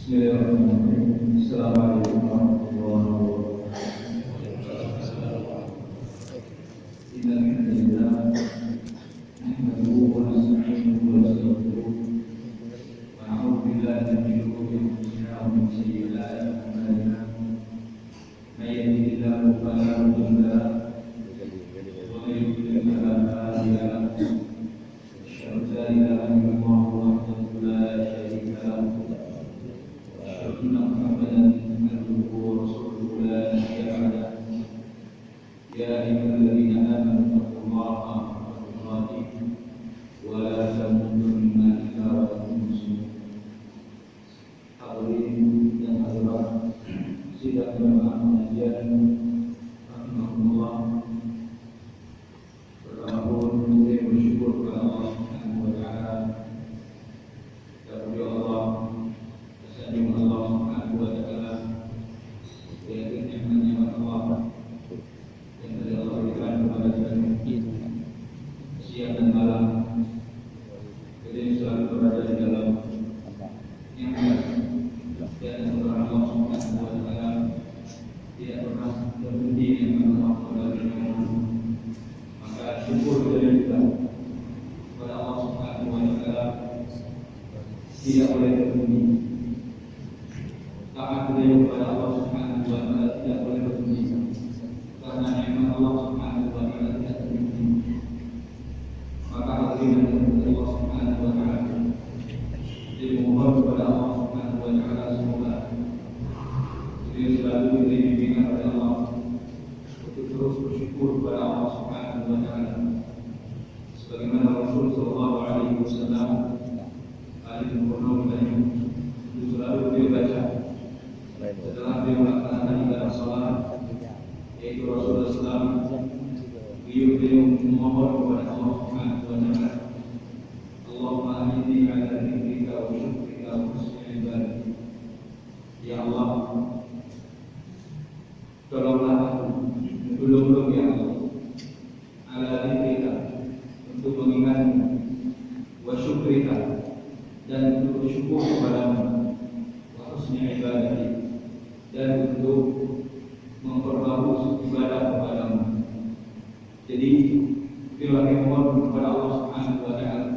Bismillahirrahmanirrahim. Assalamualaikum warahmatullahi wabarakatuh. Innal hamdalillah nahmaduhu wa nasta'inuhu wa nastaghfiruh wa na'udzu billahi min shururi anfusina wa min sayyi'ati a'malina. May yahdihillahu fala mudilla lahu wa may yudlil fala hadiya lahu. Asyhadu an la ilaha illallah wahdahu la syarika lahu. إن محمدا عبده ورسوله لا نبي بعده يا أيها الذين آمنوا اتقوا الله حق تقاته ولا تموتن إلا وأنتم مسلمون. Hadirin dan hadirat sidang jamaah pengajian rahimahullah. Pertama pun saya bersyukur kepada Allah Subhanahu wa taala. Ya Allah, terima Allah Subhanahu wa taala. Yakin nikmat Allah yang dari Allah berikan kepada kita siang dan malam. Kita selalu berada di dalam nikmat dan anugerah Allah Subhanahu wa taala. Tidak pernah berhenti nikmat Allah kepada kita. Maka syukur dari kita kepada Allah Subhanahu wa taala tidak boleh berhenti. Taat beliau kepada Allah Subhanahu wa taala tidak boleh berhenti. Karena nikmat Allah Subhanahu wa taala tidak berhenti. Maka hadirin dari Allah Subhanahu wa taala dimohon kepada Allah Subhanahu wa taala semoga beliau selalu diberi bimbingan oleh Allah untuk terus bersyukur kepada Allah Subhanahu wa taala. Sebagaimana Rasul sallallahu alaihi wasallam hadis itu selalu beliau baca setelah beliau melaksanakan ibadah salat, yaitu Rasulullah SAW, beliau memohon kepada Allah Subhanahu wa taala, Allahumma a'inni 'ala dzikrika wa syukrika wa husni ibadatik. Ya Allah, tolonglah aku, menolong ya Allah, 'ala dzikrika, untuk mengingatmu, wa syukrika, dan untuk bersyukur kepadamu, wa husni ibadatik, dan untuk memperbaharui ibadah kepadamu. Jadi bila kita mohon kepada Allah Subhanahu wa taala,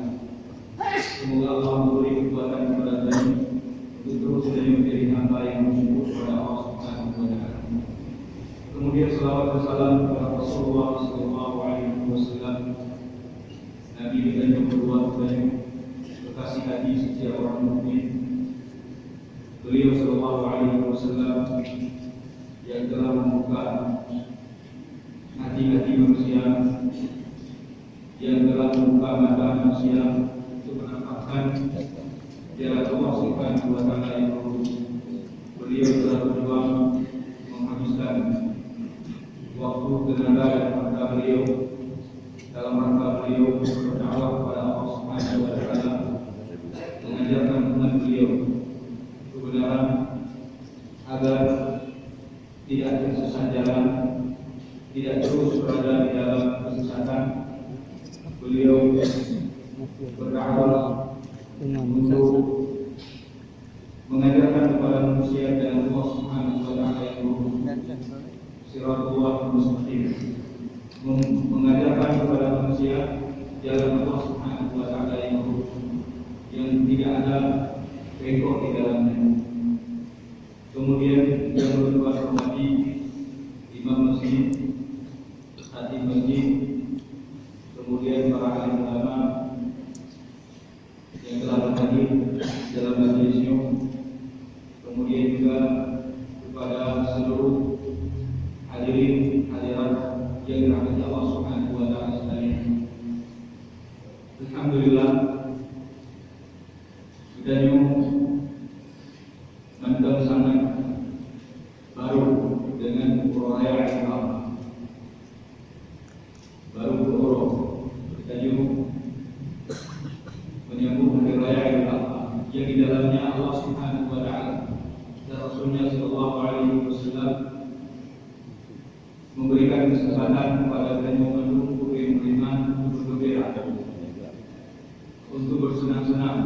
semoga Allah memberi kekuatan kepada kami untuk terus menjadi hamba yang bersyukur kepada Allah Subhanahu wa taala. Kemudian selawat dan salam kepada Rasulullah sallallahu alaihi wasallam, Nabi kita yang kedua beliau berkasih hati setiap orang mukmin. Beliau sallallahu alaihi wasallam yang telah membuka hati-hati manusia, yang telah membuka mata manusia untuk menampakkan jalan Allah Subhanahu wa taala yang lurus. Beliau telah berjuang menghabiskan waktu, tenaga dan harta beliau dalam rangka beliau berdakwah kepada Allah Subhanahu wa taala, mengajarkan umat beliau kebenaran agar tidak tersesat jalan, tidak terus berada di dalam kesesatan. Beliau berdakwah untuk mengajarkan kepada manusia dan Allah Subhanahu wa taala yang lurus, Siratullah mustaqim, mengajarkan kepada manusia jalan Allah Subhanahu wa taala yang lurus, yang tidak ada bengkok di dalamnya. Kemudian yang kedua hormati imam masjid, khatib masjid, kemudian para alim ulama yang telah hadir dalam majelisnya, kemudian juga kepada seluruh hadirin hadirat yang dirahmati Allah Subhanahu wa taala sekalian. Alhamdulillah, kita mantap sangat baru dengan Raya Islam, baru beroro kita menyambut hari Raya Islam yang di dalamnya Allah Subhanahu wa taala dan Rasulnya sallallahu alaihi wasallam memberikan kesempatan kepada kita untuk beriman, untuk bergembira, untuk bersenang-senang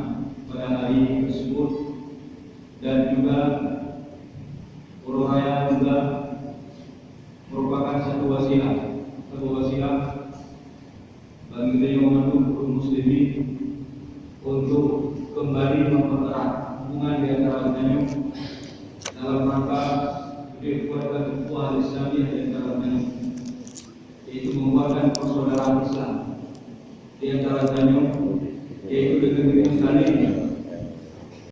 pada hari tersebut, dan juga Puro Raya juga merupakan satu wasilah bagi beliau kaum muslimin untuk kembali mempererat hubungan di antara Ganjuk dalam rangka kuatkan ukhuwah Islamiyah di antara Ganjuk, yaitu membuatkan persaudaraan Islam di antara Ganjuk